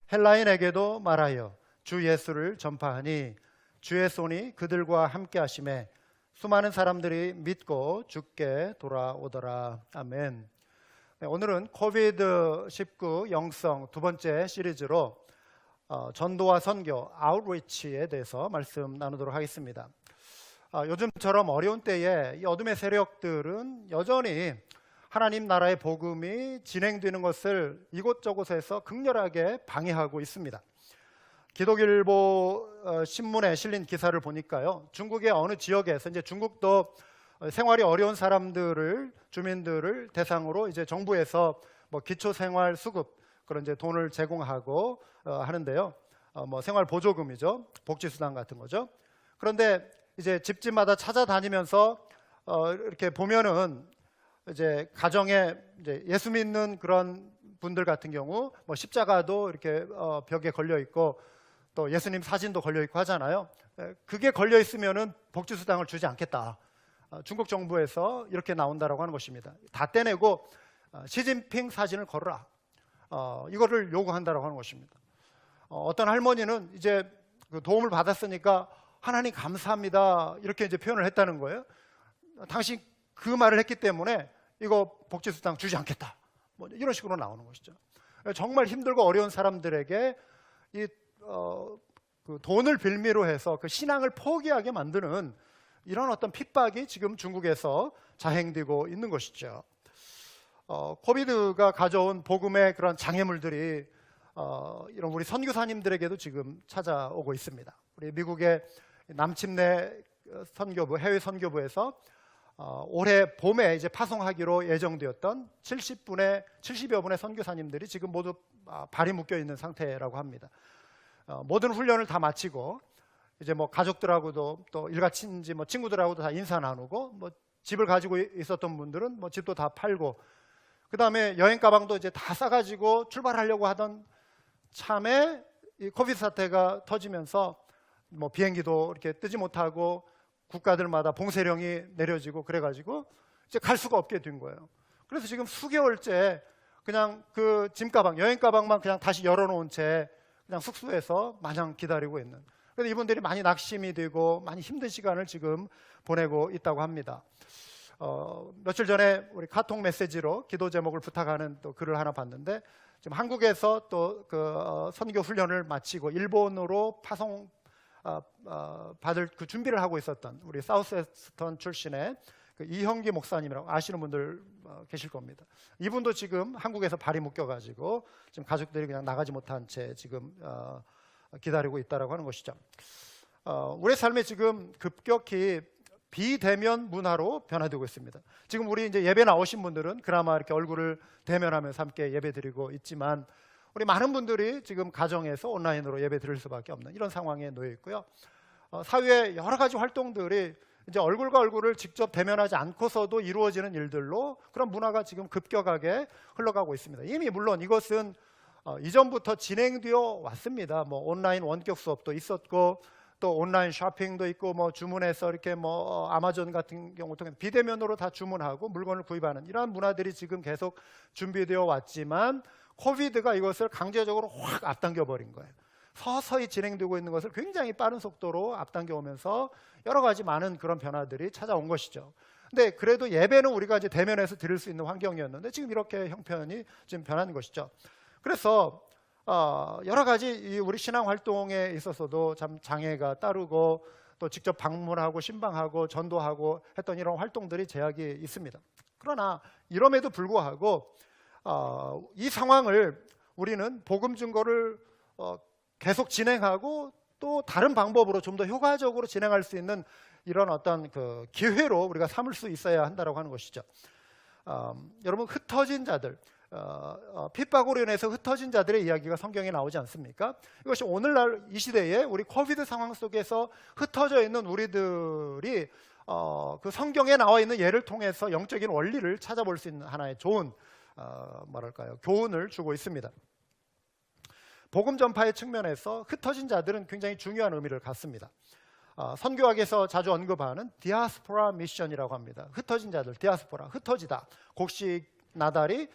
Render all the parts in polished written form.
헬라인에게도 말하여 주 예수를 전파하니 주의 손이 그들과 함께 하심에 수많은 사람들이 믿고 주께 돌아오더라. 아멘. 네, 오늘은 코비드-19 영성 두 번째 시리즈로 전도와 선교, 아웃리치에 대해서 말씀 나누도록 하겠습니다. 요즘처럼 어려운 때에 이 어둠의 세력들은 여전히 하나님 나라의 복음이 진행되는 것을 이곳저곳에서 극렬하게 방해하고 있습니다. 기독일보 신문에 실린 기사를 보니까요, 중국의 어느 지역에서 이제 중국도 생활이 어려운 사람들을, 주민들을 대상으로 이제 정부에서 뭐 기초생활 수급 그런 이제 돈을 제공하고 하는데요. 뭐 생활 보조금이죠, 복지수당 같은 거죠. 그런데 이제 집집마다 찾아다니면서 이렇게 보면은 이제 가정에 이제 예수 믿는 그런 분들 같은 경우 뭐 십자가도 이렇게 벽에 걸려 있고 또 예수님 사진도 걸려 있고 하잖아요. 그게 걸려 있으면은 복지수당을 주지 않겠다. 중국 정부에서 이렇게 나온다라고 하는 것입니다. 다 떼내고 시진핑 사진을 걸어라. 이거를 요구한다라고 하는 것입니다. 어떤 할머니는 이제 그 도움을 받았으니까 하나님 감사합니다 이렇게 이제 표현을 했다는 거예요. 당신 그 말을 했기 때문에 이거 복지수당 주지 않겠다. 뭐 이런 식으로 나오는 것이죠. 정말 힘들고 어려운 사람들에게 그 돈을 빌미로 해서 그 신앙을 포기하게 만드는 이런 어떤 핍박이 지금 중국에서 자행되고 있는 것이죠. 코비드가 가져온 복음의 그런 장애물들이 이런 우리 선교사님들에게도 지금 찾아오고 있습니다. 우리 미국의 남침내 선교부, 해외 선교부에서 올해 봄에 이제 파송하기로 예정되었던 70여 분의 선교사님들이 지금 모두 발이 묶여 있는 상태라고 합니다. 모든 훈련을 다 마치고 이제 뭐 가족들하고도 또 일가친지 뭐 친구들하고도 다 인사 나누고 뭐 집을 가지고 있었던 분들은 뭐 집도 다 팔고 그 다음에 여행 가방도 이제 다 싸가지고 출발하려고 하던 참에 이 코비드 사태가 터지면서 뭐 비행기도 이렇게 뜨지 못하고 국가들마다 봉쇄령이 내려지고 그래가지고 이제 갈 수가 없게 된 거예요. 그래서 지금 수개월째 그냥 그 짐가방, 여행 가방만 그냥 다시 열어놓은 채 그냥 숙소에서 마냥 기다리고 있는. 그래서 이분들이 많이 낙심이 되고 많이 힘든 시간을 지금 보내고 있다고 합니다. 며칠 전에 우리 카톡 메시지로 기도 제목을 부탁하는 또 글을 하나 봤는데 지금 한국에서 또 그 선교 훈련을 마치고 일본으로 파송 받을 그 준비를 하고 있었던 우리 사우스웨스턴 출신의 그 이형기 목사님이라고 아시는 분들 계실 겁니다. 이분도 지금 한국에서 발이 묶여가지고 지금 가족들이 그냥 나가지 못한 채 지금 기다리고 있다라고 하는 것이죠. 우리 삶에 지금 급격히 비대면 문화로 변화되고 있습니다. 지금 우리 이제 예배 나오신 분들은 그나마 이렇게 얼굴을 대면하면서 함께 예배 드리고 있지만 우리 많은 분들이 지금 가정에서 온라인으로 예배 드릴 수밖에 없는 이런 상황에 놓여 있고요. 사회의 여러 가지 활동들이 이제 얼굴과 얼굴을 직접 대면하지 않고서도 이루어지는 일들로 그런 문화가 지금 급격하게 흘러가고 있습니다. 이미 물론 이것은 이전부터 진행되어 왔습니다. 뭐 온라인 원격 수업도 있었고 또 온라인 쇼핑도 있고 뭐 주문해서 이렇게 뭐 아마존 같은 경우 통해 비대면으로 다 주문하고 물건을 구입하는 이러한 문화들이 지금 계속 준비되어 왔지만 코비드가 이것을 강제적으로 확 앞당겨 버린 거예요. 서서히 진행되고 있는 것을 굉장히 빠른 속도로 앞당겨 오면서 여러 가지 많은 그런 변화들이 찾아온 것이죠. 근데 그래도 예배는 우리가 이제 대면에서 드릴 수 있는 환경이었는데 지금 이렇게 형편이 지금 변한 것이죠. 그래서 여러 가지 우리 신앙 활동에 있어서도 참 장애가 따르고 또 직접 방문하고 신방하고 전도하고 했던 이런 활동들이 제약이 있습니다. 그러나 이럼에도 불구하고 이 상황을 우리는 복음 증거를 계속 진행하고 또 다른 방법으로 좀 더 효과적으로 진행할 수 있는 이런 어떤 그 기회로 우리가 삼을 수 있어야 한다고 하는 것이죠. 여러분, 흩어진 자들, 핍박으로 인해서 흩어진 자들의 이야기가 성경에 나오지 않습니까? 이것이 오늘날 이 시대에 우리 코비드 상황 속에서 흩어져 있는 우리들이 그 성경에 나와 있는 예를 통해서 영적인 원리를 찾아볼 수 있는 하나의 좋은 교훈을 주고 있습니다. 복음 전파의 측면에서 흩어진 자들은 굉장히 중요한 의미를 갖습니다. 선교학에서 자주 언급하는 디아스포라 미션이라고 합니다. 흩어진 자들, 디아스포라, 흩어지다. 곡식 나달이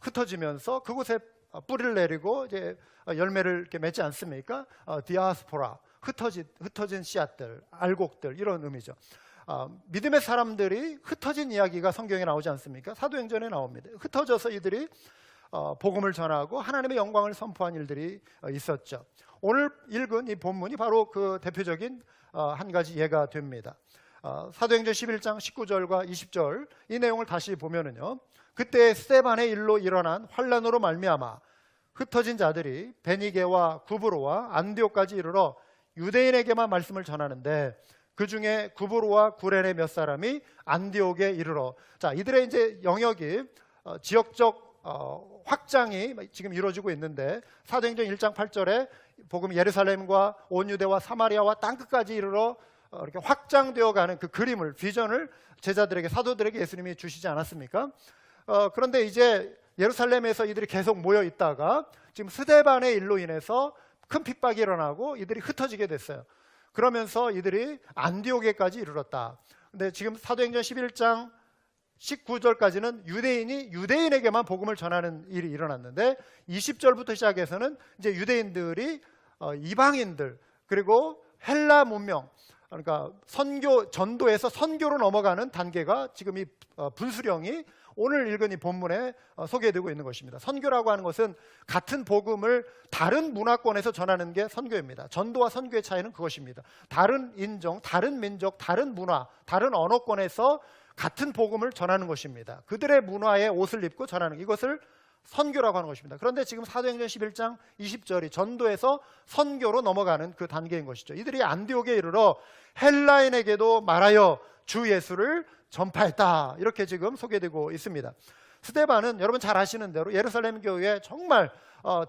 흩어지면서 그곳에 뿌리를 내리고 이제 열매를 이렇게 맺지 않습니까? 디아스포라, 흩어진 씨앗들, 알곡들, 이런 의미죠. 믿음의 사람들이 흩어진 이야기가 성경에 나오지 않습니까? 사도행전에 나옵니다. 흩어져서 이들이 복음을 전하고 하나님의 영광을 선포한 일들이 있었죠. 오늘 읽은 이 본문이 바로 그 대표적인 한 가지 예가 됩니다. 사도행전 11장 19절과 20절 이 내용을 다시 보면은요, 그때 스데반의 일로 일어난 환란으로 말미암아 흩어진 자들이 베니게와 구브로와 안디옥까지 이르러 유대인에게만 말씀을 전하는데, 그 중에 구브로와 구레네 몇 사람이 안디옥에 이르러, 자, 이들의 이제 영역이 지역적 확장이 지금 이루어지고 있는데, 사도행전 1장 8절에 복음이 예루살렘과 온 유대와 사마리아와 땅끝까지 이르러 이렇게 확장되어 가는 그 그림을, 비전을 제자들에게, 사도들에게 예수님이 주시지 않았습니까? 그런데 이제 예루살렘에서 이들이 계속 모여 있다가 지금 스데반의 일로 인해서 큰 핍박이 일어나고 이들이 흩어지게 됐어요. 그러면서 이들이 안디옥에까지 이르렀다. 근데 지금 사도행전 11장 19절까지는 유대인이 유대인에게만 복음을 전하는 일이 일어났는데, 20절부터 시작해서는 이제 유대인들이 이방인들, 그리고 헬라 문명, 그러니까 전도에서 선교로 넘어가는 단계가 지금 이 분수령이 오늘 읽은 이 본문에 소개되고 있는 것입니다. 선교라고 하는 것은 같은 복음을 다른 문화권에서 전하는 게 선교입니다. 전도와 선교의 차이는 그것입니다. 다른 인종, 다른 민족, 다른 문화, 다른 언어권에서 같은 복음을 전하는 것입니다. 그들의 문화에 옷을 입고 전하는, 이것을 선교라고 하는 것입니다. 그런데 지금 사도행전 11장 20절이 전도에서 선교로 넘어가는 그 단계인 것이죠. 이들이 안디옥에 이르러 헬라인에게도 말하여 주 예수를 전파했다, 이렇게 지금 소개되고 있습니다. 스데반은 여러분 잘 아시는 대로 예루살렘 교회에 정말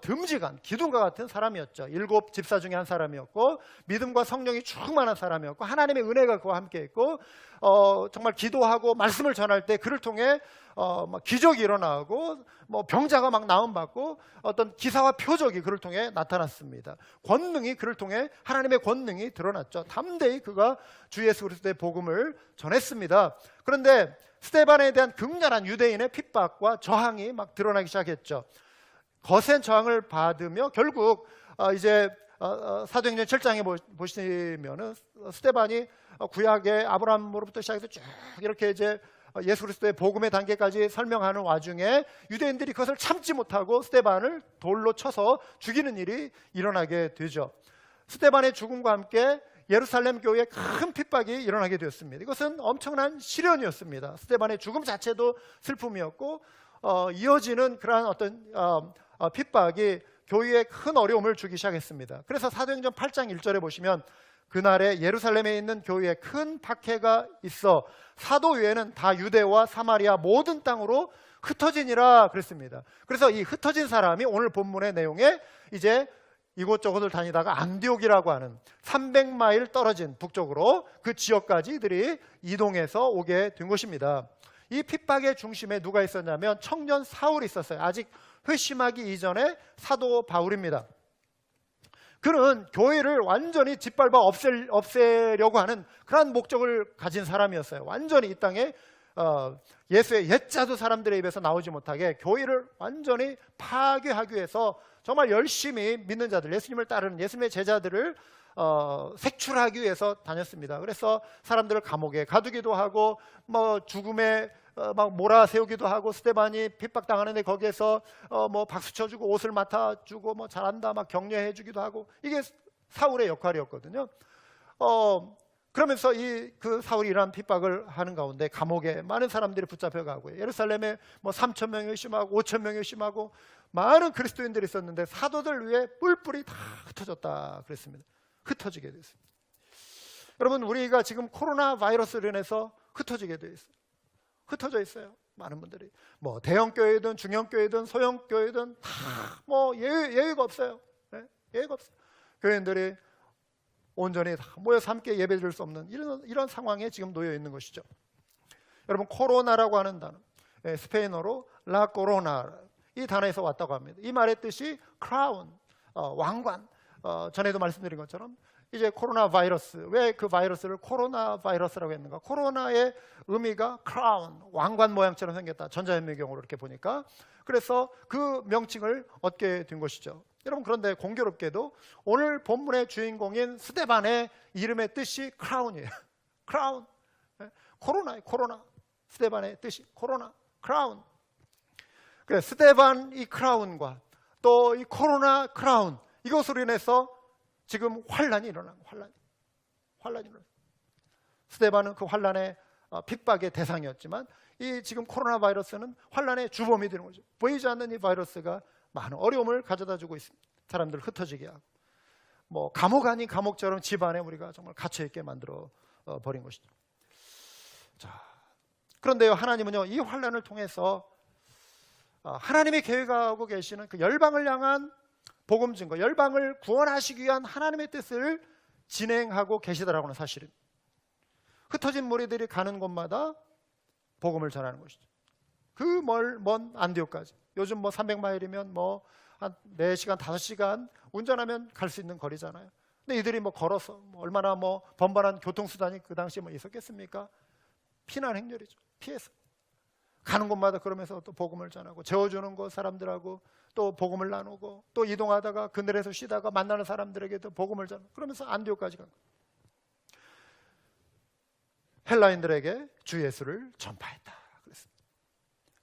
듬직한 기둥과 같은 사람이었죠. 7 집사 중에 한 사람이었고, 믿음과 성령이 충만한 사람이었고, 하나님의 은혜가 그와 함께 있고, 정말 기도하고 말씀을 전할 때 그를 통해 막 기적이 일어나고, 뭐 병자가 막 나음받고, 어떤 기사와 표적이 그를 통해 나타났습니다. 권능이 그를 통해, 하나님의 권능이 드러났죠. 담대히 그가 주 예수 그리스도의 복음을 전했습니다. 그런데 스데반에 대한 극렬한 유대인의 핍박과 저항이 막 드러나기 시작했죠. 거센 저항을 받으며 결국 이제 사도행전 7장에 보시면은 스데반이 구약의 아브라함으로부터 시작해서 쭉 이렇게 이제 예수 그리스도의 복음의 단계까지 설명하는 와중에 유대인들이 그것을 참지 못하고 스데반을 돌로 쳐서 죽이는 일이 일어나게 되죠. 스데반의 죽음과 함께 예루살렘 교회에 큰 핍박이 일어나게 되었습니다. 이것은 엄청난 시련이었습니다. 스데반의 죽음 자체도 슬픔이었고, 이어지는 그러한 어떤 핍박이 교회에 큰 어려움을 주기 시작했습니다. 그래서 사도행전 8장 1절에 보시면, 그날에 예루살렘에 있는 교회에 큰 박해가 있어 사도 외에는 다 유대와 사마리아 모든 땅으로 흩어지니라 그랬습니다. 그래서 이 흩어진 사람이 오늘 본문의 내용에 이제 이곳저곳을 다니다가 안디옥이라고 하는 300마일 떨어진 북쪽으로 그 지역까지 이들이 이동해서 오게 된 것입니다. 이 핍박의 중심에 누가 있었냐면 청년 사울이 있었어요. 아직 회심하기 이전에 사도 바울입니다. 그는 교회를 완전히 짓밟아 없애려고 하는 그런 목적을 가진 사람이었어요. 완전히 이 땅에 예수의 옛자도 사람들의 입에서 나오지 못하게 교회를 완전히 파괴하기 위해서 정말 열심히 믿는 자들, 예수님을 따르는 예수님의 제자들을 색출하기 위해서 다녔습니다. 그래서 사람들을 감옥에 가두기도 하고, 뭐 죽음에 막 몰아세우기도 하고, 스데반이 핍박당하는데 거기에서 뭐 박수 쳐주고 옷을 맡아주고 뭐 잘한다 막 격려해주기도 하고, 이게 사울의 역할이었거든요. 그러면서 그 사울이 이러한 핍박을 하는 가운데 감옥에 많은 사람들이 붙잡혀가고, 예루살렘에 뭐 3,000명이 의심하고 5,000명이 의심하고 많은 그리스도인들이 있었는데 사도들 위에 뿔뿔이 다 흩어졌다 그랬습니다. 흩어지게 됐습니다. 여러분, 우리가 지금 코로나 바이러스로 인해서 흩어지게 돼 있어요. 흩어져 있어요. 많은 분들이 뭐 대형 교회든 중형 교회든 소형 교회든 다 뭐 예외가 없어요. 네? 예외가 없어요. 교회인들이 온전히 다 모여서 함께 예배드릴 수 없는 이런 상황에 지금 놓여 있는 것이죠. 여러분, 코로나라고 하는 단어, 스페인어로 라 코로나, 이 단어에서 왔다고 합니다. 이 말의 뜻이 크라운, 왕관. 전에도 말씀드린 것처럼 이제 코로나 바이러스, 왜 그 바이러스를 코로나 바이러스라고 했는가? 코로나의 의미가 크라운, 왕관 모양처럼 생겼다. 전자현미경으로 이렇게 보니까. 그래서 그 명칭을 얻게 된 것이죠. 여러분, 그런데 공교롭게도 오늘 본문의 주인공인 스데반의 이름의 뜻이 크라운이에요. 크라운. 코로나예요. 코로나. 스데반의 뜻이 코로나, 크라운. 그래, 스데반 이 크라운과 또 이 코로나 크라운, 이것으로 인해서 지금 환란이 일어난 거예요. 환란이 일어났어요. 스데반은 그 환란의 핍박의 대상이었지만 이 지금 코로나 바이러스는 환란의 주범이 되는 거죠. 보이지 않는 이 바이러스가 많은 어려움을 가져다주고 있습니다. 사람들 흩어지게 하고, 뭐 감옥 아닌 감옥처럼 집안에 우리가 정말 갇혀 있게 만들어 버린 것이죠. 자, 그런데요, 하나님은요, 이 환란을 통해서 하나님이 계획하고 계시는 그 열방을 향한 복음 증거, 열방을 구원하시기 위한 하나님의 뜻을 진행하고 계시다라고 하는 사실은, 흩어진 무리들이 가는 곳마다 복음을 전하는 것이죠. 그 먼 안디옥까지, 요즘 뭐 300마일이면 뭐 한 4시간, 5시간 운전하면 갈 수 있는 거리잖아요. 근데 이들이 뭐 걸어서 얼마나 뭐 번번한 교통수단이 그 당시에 뭐 있었겠습니까? 피난 행렬이죠. 피해서 가는 곳마다 그러면서 또 복음을 전하고, 재워주는 곳 사람들하고 또 복음을 나누고, 또 이동하다가 그늘에서 쉬다가 만나는 사람들에게도 복음을 전하고, 그러면서 안디옥까지 간 거예요. 헬라인들에게 주 예수를 전파했다 그랬습니다.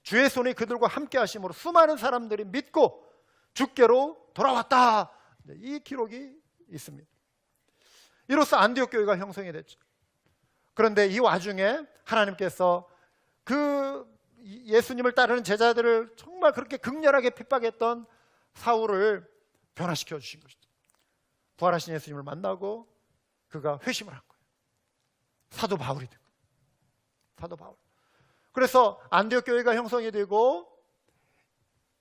주의 손이 그들과 함께 하심으로 수많은 사람들이 믿고 주께로 돌아왔다, 이 기록이 있습니다. 이로써 안디옥 교회가 형성이 됐죠. 그런데 이 와중에 하나님께서 그 예수님을 따르는 제자들을 정말 그렇게 극렬하게 핍박했던 사울을 변화시켜 주신 것이죠. 부활하신 예수님을 만나고 그가 회심을 한 거예요. 사도 바울이 된 거예요. 사도 바울. 그래서 안디옥 교회가 형성이 되고,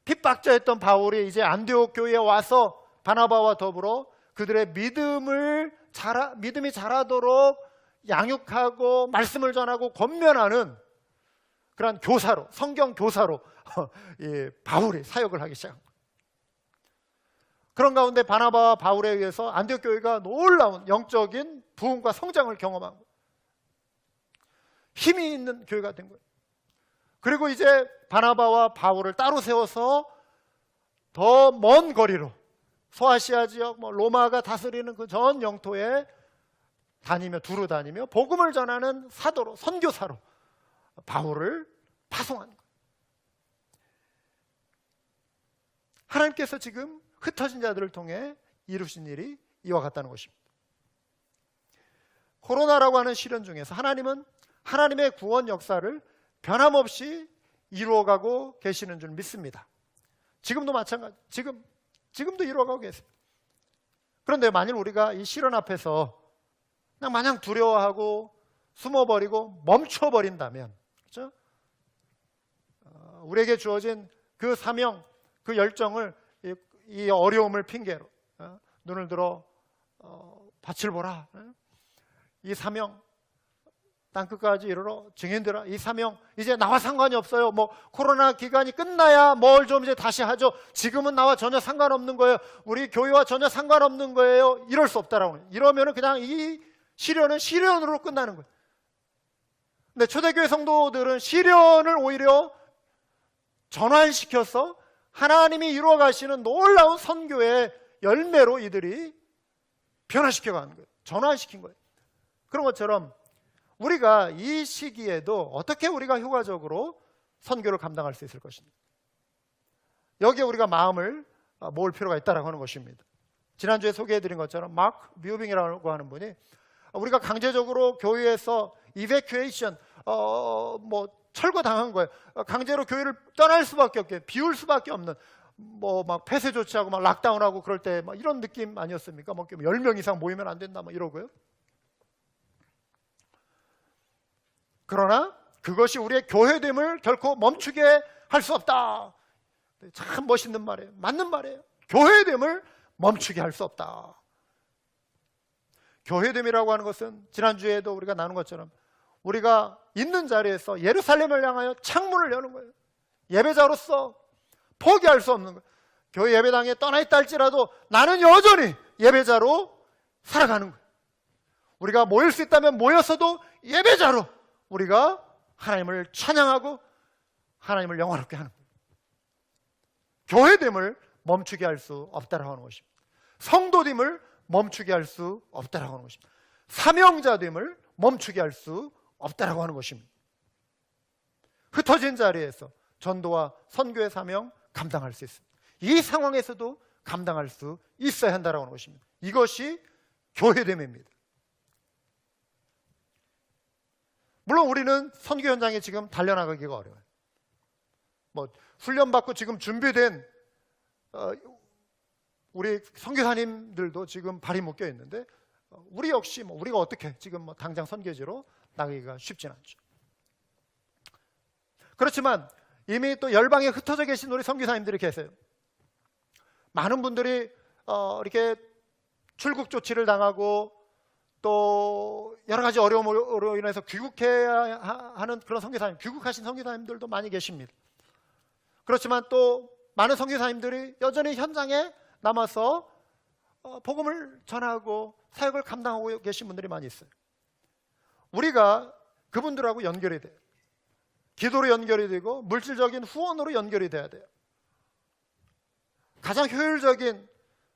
핍박자였던 바울이 이제 안디옥 교회에 와서 바나바와 더불어 그들의 믿음이 자라도록 양육하고 말씀을 전하고 권면하는 그런 교사로, 성경 교사로 바울이 사역을 하기 시작한 거예요. 그런 가운데 바나바와 바울에 의해서 안디옥 교회가 놀라운 영적인 부흥과 성장을 경험한 거예요. 힘이 있는 교회가 된 거예요. 그리고 이제 바나바와 바울을 따로 세워서 더 먼 거리로, 소아시아 지역, 로마가 다스리는 그 전 영토에 두루 다니며 복음을 전하는 사도로, 선교사로 바울을 파송한 거예요. 하나님께서 지금 흩어진 자들을 통해 이루신 일이 이와 같다는 것입니다. 코로나라고 하는 시련 중에서 하나님은 하나님의 구원 역사를 변함없이 이루어가고 계시는 줄 믿습니다. 지금도 마찬가지, 지금도 이루어가고 계세요. 그런데 만일 우리가 이 시련 앞에서 그냥 마냥 두려워하고 숨어버리고 멈춰버린다면, 그렇죠? 우리에게 주어진 그 사명, 그 열정을 이 어려움을 핑계로 눈을 들어 밭을 보라, 이 사명 땅끝까지 이르러 증인되라, 이 사명 이제 나와 상관이 없어요. 뭐 코로나 기간이 끝나야 뭘 좀 이제 다시 하죠. 지금은 나와 전혀 상관없는 거예요. 우리 교회와 전혀 상관없는 거예요. 이럴 수 없다라고. 이러면은 그냥 이 시련은 시련으로 끝나는 거예요. 근데 초대교회 성도들은 시련을 오히려 전환시켜서 하나님이 이루어 가시는 놀라운 선교의 열매로 이들이 변화시켜 가는 거예요. 전환시킨 거예요. 그런 것처럼 우리가 이 시기에도 어떻게 우리가 효과적으로 선교를 감당할 수 있을 것입니다. 여기에 우리가 마음을 모을 필요가 있다고 하는 것입니다. 지난주에 소개해드린 것처럼 마크 뮤빙이라고 하는 분이, 우리가 강제적으로 교회에서 이베큐에이션, 철거당한 거예요. 강제로 교회를 떠날 수밖에 없게, 비울 수밖에 없는, 막 폐쇄 조치하고 막 락다운하고 그럴 때 막 이런 느낌 아니었습니까? 10명 이상 모이면 안 된다, 이러고요. 그러나 그것이 우리의 교회됨을 결코 멈추게 할 수 없다. 참 멋있는 말이에요. 맞는 말이에요. 교회됨을 멈추게 할 수 없다. 교회됨이라고 하는 것은 지난주에도 우리가 나눈 것처럼 우리가 있는 자리에서 예루살렘을 향하여 창문을 여는 거예요. 예배자로서 포기할 수 없는 거예요. 교회 예배당에 떠나 있다 할지라도 나는 여전히 예배자로 살아가는 거예요. 우리가 모일 수 있다면 모여서도 예배자로 우리가 하나님을 찬양하고 하나님을 영화롭게 하는 거예요. 교회됨을 멈추게 할 수 없다라고 하는 것입니다. 성도됨을 멈추게 할 수 없다라고 하는 것입니다. 사명자됨을 멈추게 할 수 없다라고 하는 것입니다. 흩어진 자리에서 전도와 선교의 사명 감당할 수 있습니다. 이 상황에서도 감당할 수 있어야 한다라고 하는 것입니다. 이것이 교회됨입니다. 물론 우리는 선교 현장에 지금 달려나가기가 어려워요. 훈련받고 지금 준비된 우리 선교사님들도 지금 발이 묶여 있는데 우리 역시 우리가 어떻게 지금 당장 선교지로 나가기가 쉽진 않죠. 그렇지만 이미 또 열방에 흩어져 계신 우리 선교사님들이 계세요. 많은 분들이 이렇게 출국 조치를 당하고 또 여러 가지 어려움으로 인해서 귀국해야 하는 그런 선교사님, 귀국하신 선교사님들도 많이 계십니다. 그렇지만 또 많은 선교사님들이 여전히 현장에 남아서 복음을 전하고 사역을 감당하고 계신 분들이 많이 있어요. 우리가 그분들하고 연결이 돼요. 기도로 연결이 되고 물질적인 후원으로 연결이 돼야 돼요. 가장 효율적인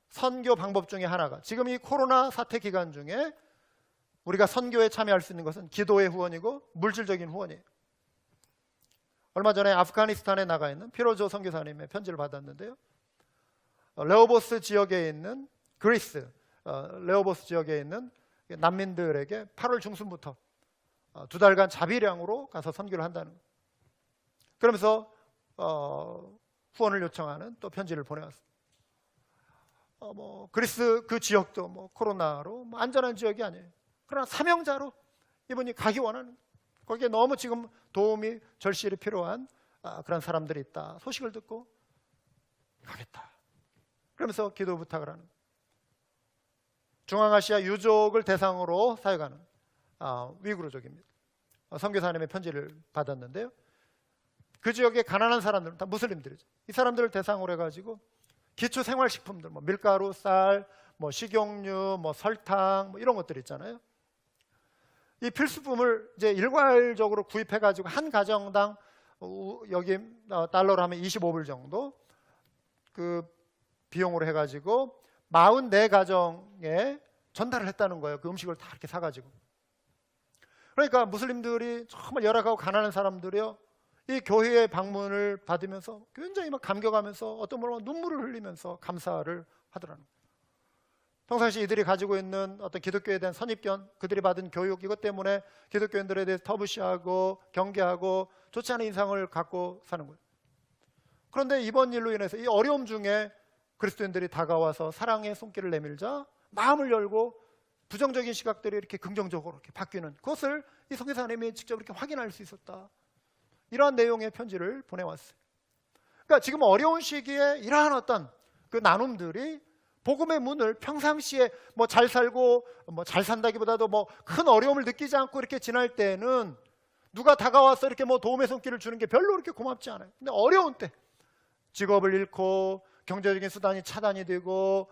선교 방법 중에 하나가 지금 이 코로나 사태 기간 중에 우리가 선교에 참여할 수 있는 것은 기도의 후원이고 물질적인 후원이에요. 얼마 전에 아프가니스탄에 나가 있는 피로조 선교사님의 편지를 받았는데요. 레오보스 지역에 있는 그리스, 레오보스 지역에 있는 난민들에게 8월 중순부터 2달간 자비량으로 가서 선교를 한다는 거예요. 그러면서 후원을 요청하는 또 편지를 보내왔어요. 그리스 그 지역도 코로나로 안전한 지역이 아니에요. 그러나 사명자로 이분이 가기 원하는, 거기에 너무 지금 도움이 절실히 필요한 그런 사람들이 있다. 소식을 듣고 가겠다. 그러면서 기도 부탁을 하는, 중앙아시아 유족을 대상으로 사역하는 위구르족입니다. 선교사님의 편지를 받았는데요. 그 지역의 가난한 사람들은 다 무슬림들이죠. 이 사람들을 대상으로 해가지고 기초 생활식품들, 밀가루, 쌀, 식용유, 설탕, 이런 것들 있잖아요. 이 필수품을 이제 일괄적으로 구입해가지고 한 가정당 여기 달러로 하면 25불 정도 그 비용으로 해가지고 44가정에 전달을 했다는 거예요. 그 음식을 다 이렇게 사가지고. 그러니까 무슬림들이 정말 열악하고 가난한 사람들이요, 이 교회의 방문을 받으면서 굉장히 감격하면서 어떤 분은 눈물을 흘리면서 감사를 하더라는 거예요. 평상시 이들이 가지고 있는 어떤 기독교에 대한 선입견, 그들이 받은 교육, 이것 때문에 기독교인들에 대해서 터부시하고 경계하고 좋지 않은 인상을 갖고 사는 거예요. 그런데 이번 일로 인해서 이 어려움 중에 그리스도인들이 다가와서 사랑의 손길을 내밀자 마음을 열고 부정적인 시각들이 이렇게 긍정적으로 이렇게 바뀌는, 그것을 이 선교사님이 직접 이렇게 확인할 수 있었다. 이러한 내용의 편지를 보내왔어요. 그러니까 지금 어려운 시기에 이러한 어떤 그 나눔들이 복음의 문을 평상시에 잘 살고 잘 산다기보다도 큰 어려움을 느끼지 않고 이렇게 지날 때는 누가 다가와서 이렇게 도움의 손길을 주는 게 별로 그렇게 고맙지 않아요. 근데 어려운 때 직업을 잃고 경제적인 수단이 차단이 되고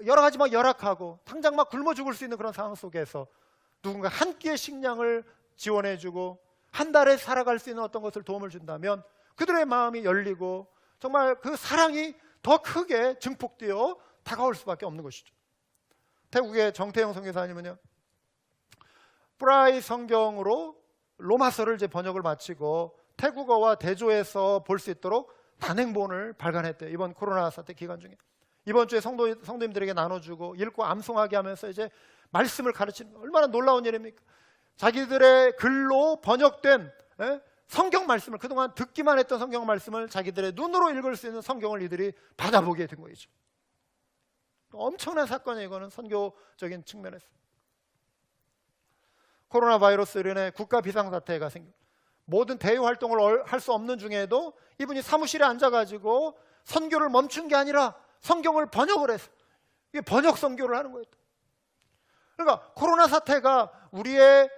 여러 가지 열악하고 당장 굶어 죽을 수 있는 그런 상황 속에서 누군가 한 끼의 식량을 지원해주고 한 달에 살아갈 수 있는 어떤 것을 도움을 준다면 그들의 마음이 열리고 정말 그 사랑이 더 크게 증폭되어 다가올 수밖에 없는 것이죠. 태국의 정태영 선교사님은요, 브라이 성경으로 로마서를 이제 번역을 마치고 태국어와 대조해서 볼 수 있도록 단행본을 발간했대요. 이번 코로나 사태 기간 중에 이번 주에 성도님들에게 나눠주고 읽고 암송하게 하면서 이제 말씀을 가르치는, 얼마나 놀라운 일입니까? 자기들의 글로 번역된 성경 말씀을, 그동안 듣기만 했던 성경 말씀을 자기들의 눈으로 읽을 수 있는 성경을 이들이 받아보게 된 거죠. 엄청난 사건이에요. 이거는 선교적인 측면에서. 코로나 바이러스로 인해 국가 비상사태가 생겨 모든 대외 활동을 할 수 없는 중에도 이분이 사무실에 앉아가지고 선교를 멈춘 게 아니라 성경을 번역을 해서 이게 번역 선교를 하는 거예요. 그러니까 코로나 사태가 우리의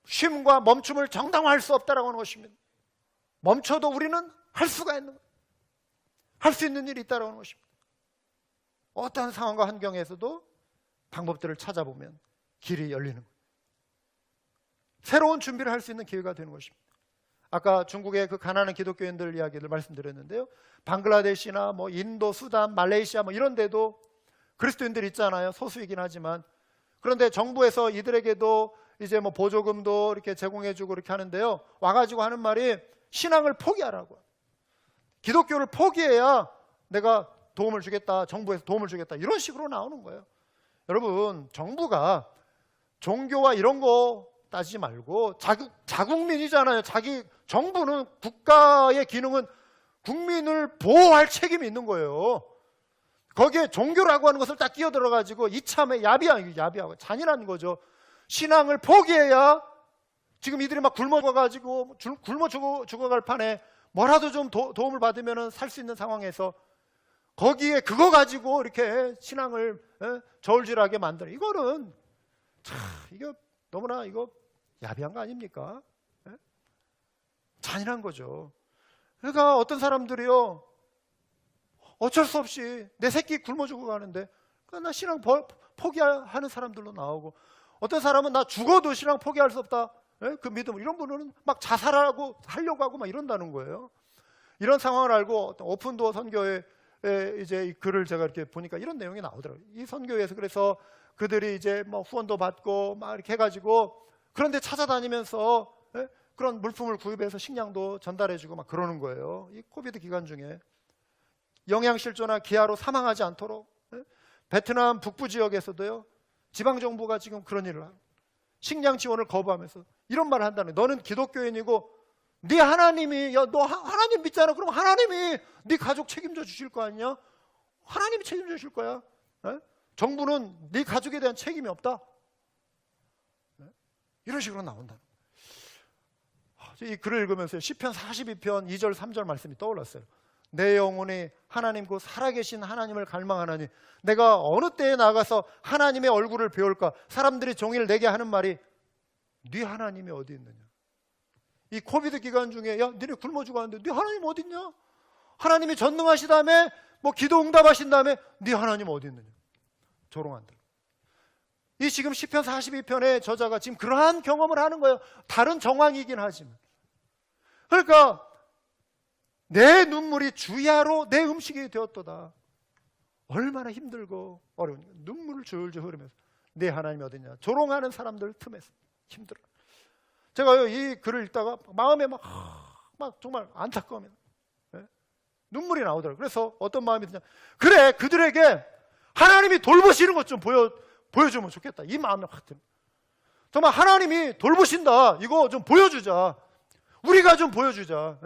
쉼과 멈춤을 정당화할 수 없다라고 하는 것입니다. 멈춰도 우리는 할 수가 있는 거예요. 할 수 있는 일이 있다라고 하는 것입니다. 어떠한 상황과 환경에서도 방법들을 찾아보면 길이 열리는 거예요. 새로운 준비를 할 수 있는 기회가 되는 것입니다. 아까 중국의 그 가난한 기독교인들 이야기를 말씀드렸는데요. 방글라데시나 뭐 인도, 수단, 말레이시아 뭐 이런 데도 그리스도인들 있잖아요. 소수이긴 하지만. 그런데 정부에서 이들에게도 이제 뭐 보조금도 이렇게 제공해주고 이렇게 하는데요. 와가지고 하는 말이 신앙을 포기하라고. 기독교를 포기해야 내가 도움을 주겠다. 정부에서 도움을 주겠다. 이런 식으로 나오는 거예요. 여러분, 정부가 종교와 이런 거 따지지 말고 자국민이잖아요. 정부는 국가의 기능은 국민을 보호할 책임이 있는 거예요. 거기에 종교라고 하는 것을 딱 끼어들어가지고 이참에 야비하고 잔인한 거죠. 신앙을 포기해야 지금 이들이 막 굶어 죽어갈 판에 뭐라도 좀 도움을 받으면 살 수 있는 상황에서 거기에 그거 가지고 이렇게 신앙을 저울질하게 만드는 이거는 참 이거 너무나 이거 야비한 거 아닙니까? 잔인한 거죠. 그러니까 어떤 사람들이요 어쩔 수 없이 내 새끼 굶어 죽어가는데 나 신앙 포기하는 사람들도 나오고 어떤 사람은 나 죽어도 신앙 포기할 수 없다. 그 믿음 이런 분은 막 자살하려고 하고 막 이런다는 거예요. 이런 상황을 알고 오픈도어 선교회 이제 이 글을 제가 이렇게 보니까 이런 내용이 나오더라고요. 이 선교회에서 그래서 그들이 이제 뭐 후원도 받고 막 이렇게 해가지고 그런데 찾아다니면서 그런 물품을 구입해서 식량도 전달해주고 막 그러는 거예요. 이 코비드 기간 중에 영양실조나 기아로 사망하지 않도록 베트남 북부 지역에서도요 지방 정부가 지금 그런 일을 하고 식량 지원을 거부하면서 이런 말을 한다는 거예요. 너는 기독교인이고 네 하나님이 너 하나님 믿잖아. 그럼 하나님이 네 가족 책임져 주실 거 아니냐? 하나님이 책임져 주실 거야. 정부는 네 가족에 대한 책임이 없다. 이런 식으로 나온다. 이 글을 읽으면서 시편 42편 2절 3절 말씀이 떠올랐어요. 내 영혼이 하나님 그 살아계신 하나님을 갈망하나니 내가 어느 때에 나가서 하나님의 얼굴을 배울까? 사람들이 종일 내게 하는 말이 네 하나님이 어디 있느냐? 이 코비드 기간 중에 야 너네 굶어 죽었는데 네 하나님 어디 있냐? 하나님이 전능하신 다음에 뭐 기도 응답하신 다음에 네 하나님 어디 있느냐? 조롱한다. 이 지금 시편 42편의 저자가 지금 그러한 경험을 하는 거예요. 다른 정황이긴 하지만. 그러니까 내 눈물이 주야로 내 음식이 되었도다. 얼마나 힘들고 어려운 눈물을 줄줄 흐르면서 내 하나님이 어디냐? 조롱하는 사람들 틈에서 힘들어. 제가 이 글을 읽다가 마음에 막 정말 안타까움이 눈물이 나오더라고요. 그래서 어떤 마음이 드냐? 그래 그들에게 하나님이 돌보시는 것 좀 보여주면 좋겠다. 이 마음이 확 듭니다. 정말 하나님이 돌보신다. 이거 좀 보여주자. 우리가 좀 보여주자.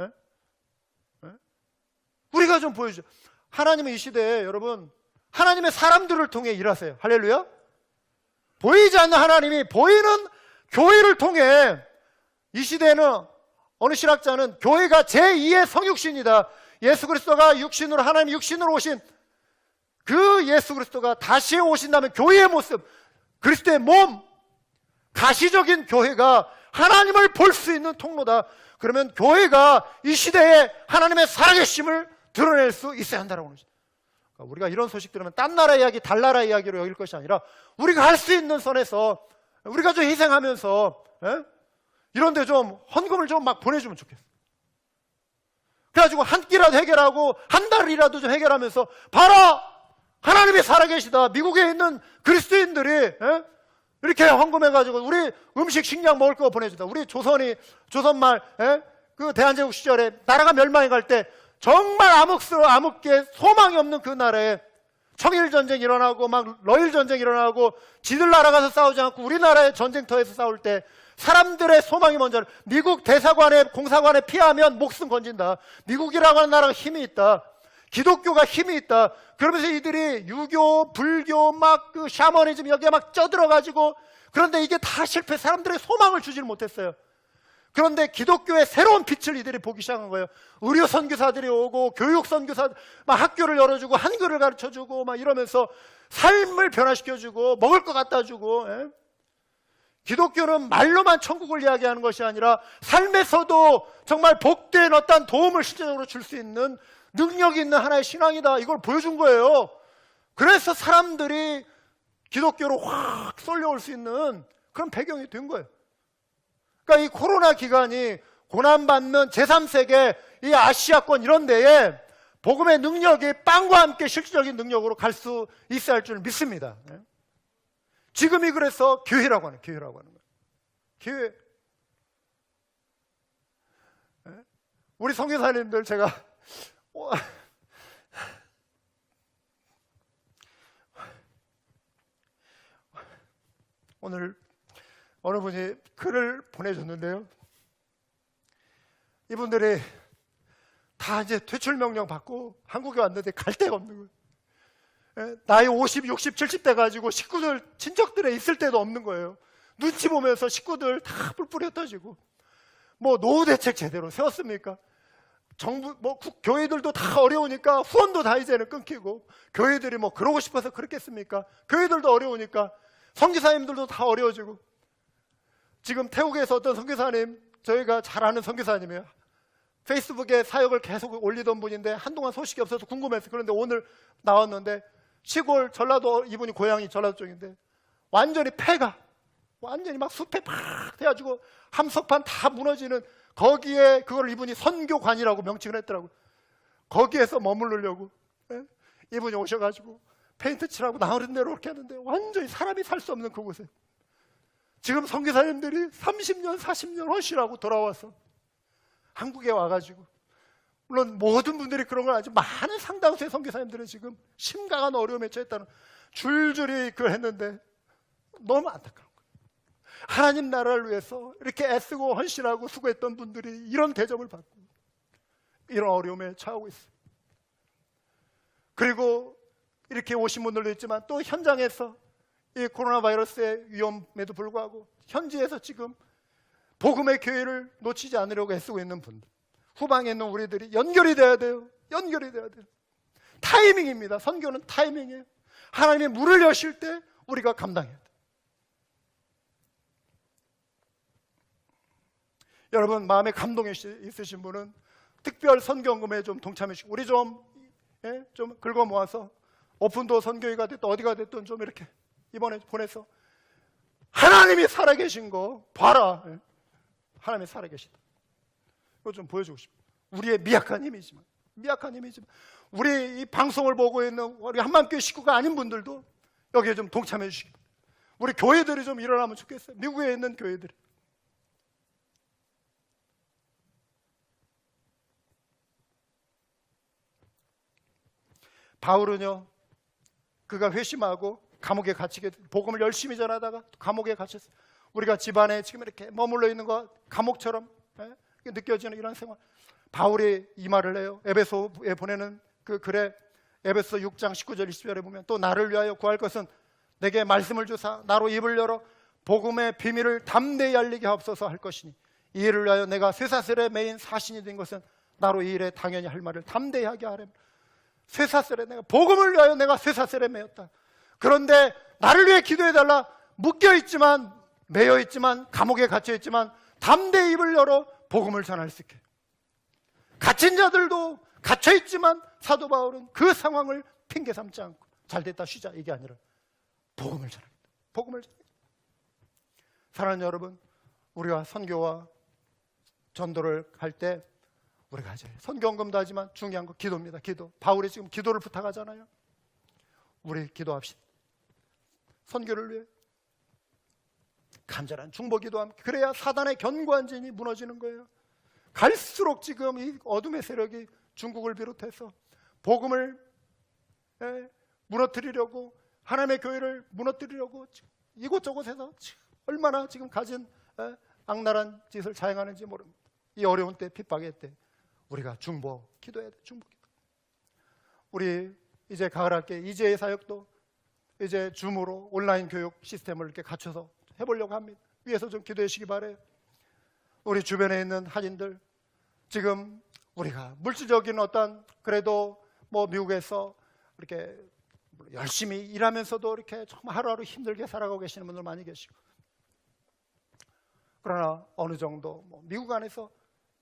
우리가 좀 보여주자. 하나님은 이 시대에 여러분 하나님의 사람들을 통해 일하세요. 할렐루야. 보이지 않는 하나님이 보이는 교회를 통해 이 시대에는 어느 신학자는 교회가 제2의 성육신이다. 예수 그리스도가 육신으로 하나님 육신으로 오신 그 예수 그리스도가 다시 오신다면 교회의 모습, 그리스도의 몸, 가시적인 교회가 하나님을 볼 수 있는 통로다. 그러면 교회가 이 시대에 하나님의 살아계심을 드러낼 수 있어야 한다라고 하는 것입니다. 그러니까 우리가 이런 소식 들으면 딴 나라 이야기, 달나라 이야기로 여길 것이 아니라 우리가 할 수 있는 선에서 우리가 좀 희생하면서 이런데 좀 헌금을 좀 막 보내주면 좋겠어요. 그래가지고 한 끼라도 해결하고 한 달이라도 좀 해결하면서 봐라! 하나님이 살아계시다. 미국에 있는 그리스도인들이 이렇게 헌금해가지고 우리 음식 식량 먹을 거 보내준다. 우리 조선말 그 대한제국 시절에 나라가 멸망해 갈 때 정말 암흑게 소망이 없는 그 나라에 청일전쟁 일어나고 막 러일전쟁 일어나고 지들 나라 가서 싸우지 않고 우리나라의 전쟁터에서 싸울 때 사람들의 소망이 먼저 미국 대사관에 공사관에 피하면 목숨 건진다. 미국이라고 하는 나라가 힘이 있다. 기독교가 힘이 있다. 그러면서 이들이 유교, 불교, 막 그 샤머니즘 여기에 막 쪄들어가지고 그런데 이게 다 실패. 사람들의 소망을 주지를 못했어요. 그런데 기독교의 새로운 빛을 이들이 보기 시작한 거예요. 의료 선교사들이 오고 교육 선교사 막 학교를 열어주고 한글을 가르쳐주고 막 이러면서 삶을 변화시켜주고 먹을 거 갖다 주고. 기독교는 말로만 천국을 이야기하는 것이 아니라 삶에서도 정말 복된 어떤 도움을 실제적으로 줄 수 있는 능력이 있는 하나의 신앙이다. 이걸 보여준 거예요. 그래서 사람들이 기독교로 확 쏠려올 수 있는 그런 배경이 된 거예요. 그러니까 이 코로나 기간이 고난받는 제3세계 이 아시아권 이런 데에 복음의 능력이 빵과 함께 실질적인 능력으로 갈 수 있어야 할 줄 믿습니다. 지금이 그래서 기회라고 하는 거예요. 기회. 우리 선교사님들 제가 오늘 어느 분이 글을 보내줬는데요. 이분들이 다 이제 퇴출 명령 받고 한국에 왔는데 갈 데가 없는 거예요. 나이 50, 60, 70 돼 가지고 식구들, 친척들에 있을 데도 없는 거예요. 눈치 보면서 식구들 다 뿔뿔이 흩어지고, 뭐 노후 대책 제대로 세웠습니까? 정부, 뭐 교회들도 다 어려우니까 후원도 다 이제는 끊기고, 교회들이 뭐 그러고 싶어서 그렇겠습니까? 교회들도 어려우니까 선교사님들도 다 어려워지고. 지금 태국에서 어떤 선교사님, 저희가 잘 아는 선교사님이에요. 페이스북에 사역을 계속 올리던 분인데 한동안 소식이 없어서 궁금했어요. 그런데 오늘 나왔는데 시골 전라도, 이분이 고향이 전라도 쪽인데 완전히 폐가 완전히 막 숲에 팍 돼가지고 함석판 다 무너지는, 거기에 그걸 이분이 선교관이라고 명칭을 했더라고요. 거기에서 머무르려고 이분이 오셔가지고 페인트 칠하고 나오는 대로 이렇게 하는데 완전히 사람이 살 수 없는 그곳에 지금 선교사님들이 30년 40년 헌신하고 돌아와서 한국에 와가지고, 물론 모든 분들이 그런 건 아니지만 많은 상당수의 선교사님들은 지금 심각한 어려움에 처했다는, 줄줄이 그걸 했는데 너무 안타까운 거예요. 하나님 나라를 위해서 이렇게 애쓰고 헌신하고 수고했던 분들이 이런 대접을 받고 이런 어려움에 처하고 있어요. 그리고 이렇게 오신 분들도 있지만 또 현장에서 이 코로나 바이러스의 위험에도 불구하고 현지에서 지금 복음의 교회를 놓치지 않으려고 애쓰고 있는 분들, 후방에 있는 우리들이 연결이 돼야 돼요. 연결이 돼야 돼요. 타이밍입니다. 선교는 타이밍이에요. 하나님이 문을 여실 때 우리가 감당해야 돼요. 여러분, 마음에 감동이 있으신 분은 특별 선교헌금에 좀 동참해 주시고, 우리 좀 긁어 모아서 오픈도어 선교회가 됐든 어디가 됐든 좀 이렇게 이번에 보내서 하나님이 살아계신 거 봐라. 하나님이 살아계시다. 이거 좀 보여주고 싶어요. 우리의 미약한 힘이지만 우리 이 방송을 보고 있는 우리 한마음교회 식구가 아닌 분들도 여기에 좀 동참해 주시기 바랍니다. 우리 교회들이 좀 일어나면 좋겠어요. 미국에 있는 교회들이. 바울은요, 그가 회심하고 감옥에 갇히게, 복음을 열심히 전하다가 감옥에 갇혔어요. 우리가 집안에 지금 이렇게 머물러 있는 거 감옥처럼 느껴지는 이런 생활. 바울이 이 말을 해요. 에베소에 보내는 그 글에 에베소 6장 19절 20절에 보면, 또 나를 위하여 구할 것은 내게 말씀을 주사 나로 입을 열어 복음의 비밀을 담대히 알리게 하옵소서 할 것이니, 이 일을 위하여 내가 쇠사슬에 매인 사신이 된 것은 나로 이 일에 당연히 할 말을 담대히 하게 하렴. 쇠사슬에, 내가 복음을 위하여 내가 쇠사슬에 매였다. 그런데 나를 위해 기도해달라. 묶여있지만, 매여있지만, 감옥에 갇혀있지만 담대히 입을 열어 복음을 전할 수 있게. 갇힌 자들도 갇혀있지만 사도 바울은 그 상황을 핑계 삼지 않고 잘됐다 쉬자 이게 아니라 복음을 전하겠다. 복음을 전하겠다. 사랑하는 여러분, 우리가 선교와 전도를 할 때 우리가 이제 선교헌금도 하지만 중요한 거 기도입니다. 기도. 바울이 지금 기도를 부탁하잖아요. 우리 기도합시다. 선교를 위해 간절한 중보기도 함께. 그래야 사단의 견고한 진이 무너지는 거예요. 갈수록 지금 이 어둠의 세력이 중국을 비롯해서 복음을 무너뜨리려고, 하나님의 교회를 무너뜨리려고 이곳저곳에서 얼마나 지금 가진 악랄한 짓을 자행하는지 모릅니다. 이 어려운 때, 핍박의 때 우리가 중보 기도해야 돼. 중보 기도. 우리 이제 가을학기 이재의 사역도 이제 줌으로 온라인 교육 시스템을 이렇게 갖춰서 해보려고 합니다. 위에서 좀 기도해 주시기 바래요. 우리 주변에 있는 한인들, 지금 우리가 물질적인 어떤, 그래도 뭐 미국에서 이렇게 열심히 일하면서도 이렇게 정말 하루하루 힘들게 살아가고 계시는 분들 많이 계시고, 그러나 어느 정도 뭐 미국 안에서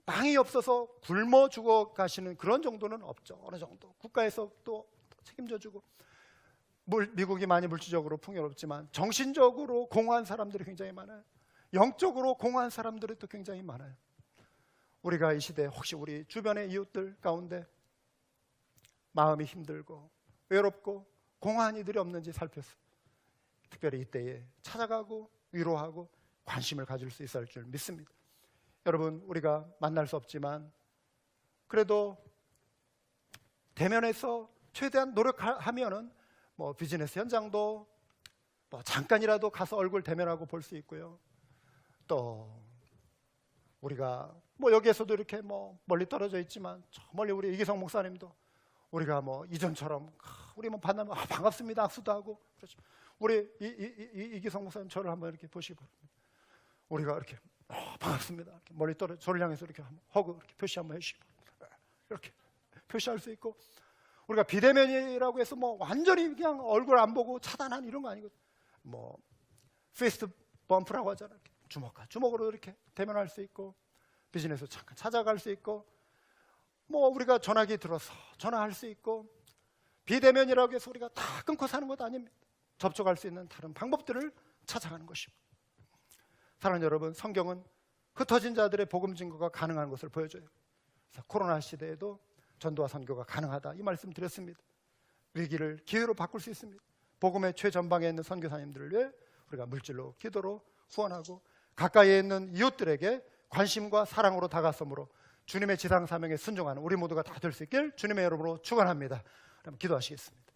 빵이 없어서 굶어 죽어 가시는 그런 정도는 없죠. 어느 정도 국가에서 또 책임져주고, 미국이 많이 물질적으로 풍요롭지만 정신적으로 공허한 사람들이 굉장히 많아요. 영적으로 공허한 사람들이 또 굉장히 많아요. 우리가 이 시대에 혹시 우리 주변의 이웃들 가운데 마음이 힘들고 외롭고 공허한 이들이 없는지 살펴서 특별히 이때에 찾아가고 위로하고 관심을 가질 수 있을 줄 믿습니다. 여러분, 우리가 만날 수 없지만 그래도 대면해서 최대한 노력하면은 뭐 비즈니스 현장도 뭐 잠깐이라도 가서 얼굴 대면하고 볼 수 있고요. 또 우리가 뭐 여기에서도 이렇게 뭐 멀리 떨어져 있지만 저 멀리 우리 이기성 목사님도 우리가 뭐 이전처럼 우리 뭐 만나면 반갑습니다 악수도 하고 그렇죠. 우리 이기성 목사님 저를 한번 이렇게 보시기 바랍니다. 우리가 이렇게 반갑습니다 이렇게 멀리 떨어져 저를 향해서 이렇게 허그 이렇게 표시 한번 해주시기 바랍니다. 이렇게 표시할 수 있고 우리가 비대면이라고 해서 뭐 완전히 그냥 얼굴 안 보고 차단한 이런 거 아니고 뭐 페이스트 범프라고 하잖아요. 주먹과 주먹으로 이렇게 대면할 수 있고 비즈니스 잠깐 찾아갈 수 있고 뭐 우리가 전화기 들어서 전화할 수 있고 비대면이라고 해서 우리가 다 끊고 사는 것도 아닙니다. 접촉할 수 있는 다른 방법들을 찾아가는 것입니다. 사랑하는 여러분, 성경은 흩어진 자들의 복음 증거가 가능한 것을 보여줘요. 그래서 코로나 시대에도 전도와 선교가 가능하다 이 말씀 드렸습니다. 위기를 기회로 바꿀 수 있습니다. 복음의 최전방에 있는 선교사님들을 위해 우리가 물질로 기도로 후원하고 가까이에 있는 이웃들에게 관심과 사랑으로 다가섬으로 주님의 지상 사명에 순종하는 우리 모두가 다 될 수 있길 주님의 이름으로 축원합니다. 그럼 기도하시겠습니다.